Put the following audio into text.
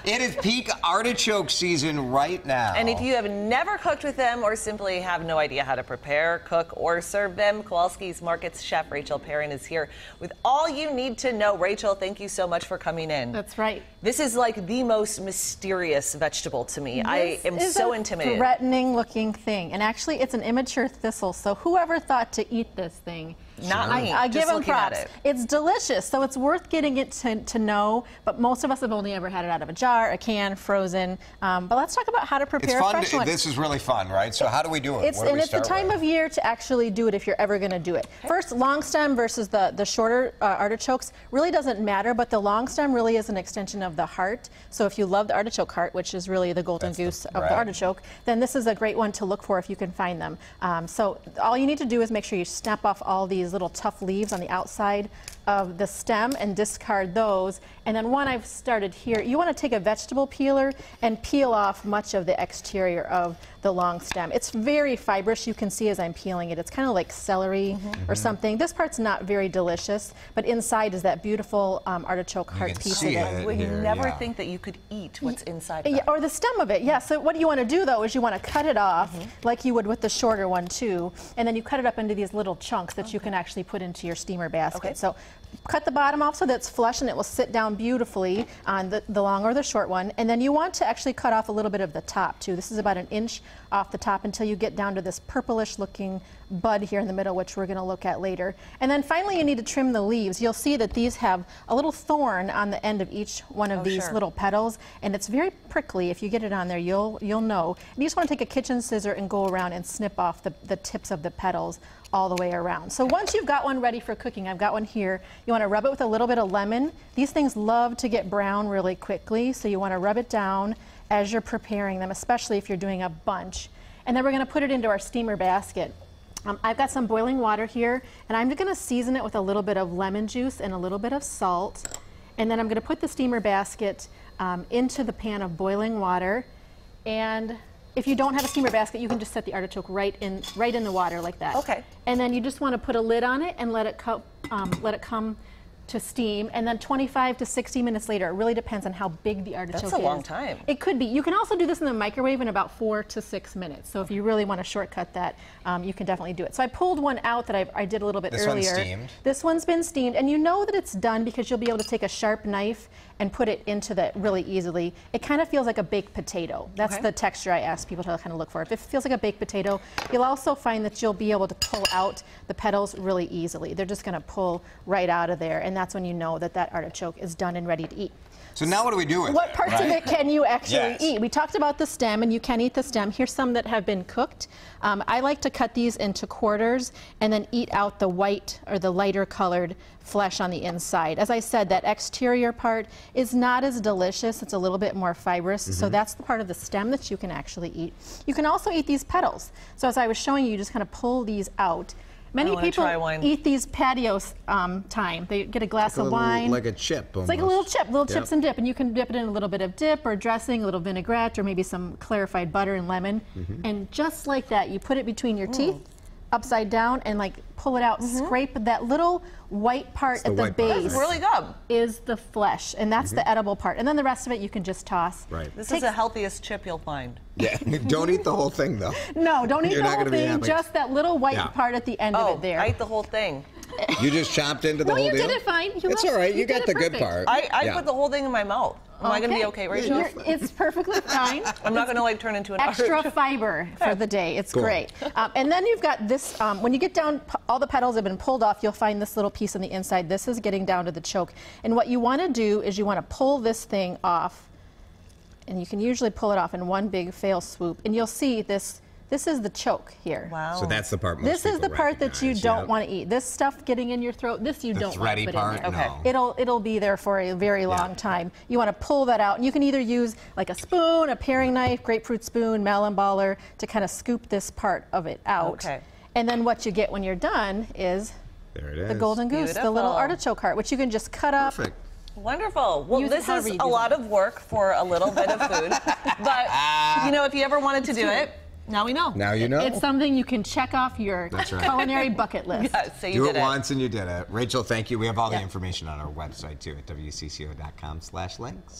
It is peak artichoke season right now. And if you have never cooked with them or simply have no idea how to prepare, cook, or serve them, Kowalski's Markets chef Rachael Perron is here with all you need to know. Rachael, thank you so much for coming in. That's right. This is like the most mysterious vegetable to me. I am so intimidated. Threatening looking thing. And actually, it's an immature thistle. So whoever thought to eat this thing? Not me. I give them props. At it. It's delicious, so it's worth getting it to know. But most of us have only ever had it out of a jar, a can, frozen. But let's talk about how to prepare a fresh one. This is really fun, right? So how do we do it? It's the time of year to actually do it if you're ever going to do it. Okay. First, long stem versus the shorter artichokes really doesn't matter, but the long stem really is an extension of the heart. So if you love the artichoke heart, which is really the golden goose of the artichoke, then this is a great one to look for if you can find them. So all you need to do is make sure you snap off all these little tough leaves on the outside of the stem and discard those. And then one I've started here, you want to take a vegetable peeler and peel off much of the exterior of the long stem. It's very fibrous. You can see as I'm peeling it. It's kind of like celery or something. This part's not very delicious, but inside is that beautiful artichoke heart piece of it. Well, you never think that you could eat what's inside of that. Or the stem of it, yeah. So what you want to do, though, is you want to cut it off like you would with the shorter one, too. And then you cut it up into these little chunks that you can actually put into your steamer basket. So cut the bottom off so that's flush and it will sit down beautifully on the long or the short one. And then you want to actually cut off a little bit of the top, too. This is about 1 inch off the top until you get down to this purplish looking bud here in the middle, which we're going to look at later. And then finally you need to trim the leaves. You'll see that these have a little thorn on the end of each one of these little petals, and it's very prickly. If you get it on there, you'll know. And you just want to take a kitchen scissor and go around and snip off the tips of the petals all the way around. So once you've got one ready for cooking, I've got one here, you want to rub it with a little bit of lemon. These things love to get brown really quickly, so you want to rub it down as you're preparing them, especially if you're doing a bunch. And then we're going to put it into our steamer basket. I've got some boiling water here, and I'm going to season it with a little bit of lemon juice and a little bit of salt. And then I'm going to put the steamer basket into the pan of boiling water. And if you don't have a steamer basket, you can just set the artichoke right in the water like that. Okay. And then you just want to put a lid on it and let it come to steam, and then 25 to 60 minutes later. It really depends on how big the artichoke is. That's a long time. It could be. You can also do this in the microwave in about 4 to 6 minutes. So if you really want to shortcut that, you can definitely do it. So I pulled one out that I did a little bit earlier. This one's steamed? This one's been steamed, and you know that it's done because you'll be able to take a sharp knife and put it into that really easily. It kind of feels like a baked potato. That's the texture I ask people to kind of look for. If it feels like a baked potato, you'll also find that you'll be able to pull out the petals really easily. They're just going to pull right out of there, and that's when you know that that artichoke is done and ready to eat. So now what do we do with it? What parts of it can you actually eat? We talked about the stem, and you can eat the stem. Here's some that have been cooked. I like to cut these into quarters and then eat out the white or the lighter colored flesh on the inside. As I said, that exterior part is not as delicious. It's a little bit more fibrous. So that's the part of the stem that you can actually eat. You can also eat these petals. So as I was showing you, just kind of pull these out. Many people eat these patio time. They get a glass of wine. Like a chip almost. It's like a little chip, chips and dip. And you can dip it in a little bit of dip or dressing, a little vinaigrette, or maybe some clarified butter and lemon. And just like that, you put it between your teeth, upside down, and like pull it out, scrape that little white part at the base. That's really good. Is the flesh, and that's the edible part. And then the rest of it you can just toss. Right. This is the healthiest chip you'll find. Yeah, don't eat the whole thing though. No, don't eat the whole thing, just that little white part at the end of it there. I ate the whole thing. You just chopped into the whole deal? No, you did it fine. It's all right, you got the good part. I put the whole thing in my mouth. Am I going to be okay, Rachael? It's perfectly fine. I'm not going to like turn into an extra fiber for the day. It's great. And then you've got this, when you get down, all the petals have been pulled off, you'll find this little piece on the inside. This is getting down to the choke. And what you want to do is you want to pull this thing off. And you can usually pull it off in one big fail swoop. And you'll see this. This is the choke here. Wow. So that's the part most This is the part that you don't want to eat. This stuff getting in your throat, this you don't want to put in there. Okay. It'll be there for a very long time. You want to pull that out. And you can either use like a spoon, a paring knife, grapefruit spoon, melon baller to kind of scoop this part of it out. Okay. And then what you get when you're done is the golden goose, the little artichoke heart, which you can just cut up. Perfect. Wonderful. Well, this is a lot of work for a little bit of food. But, you know, if you ever wanted to do it, now we know. Now you know. It's something you can check off your culinary bucket list. Yes, so you do did it once and you did it. Rachael, thank you. We have all the information on our website, too, at WCCO.com/links.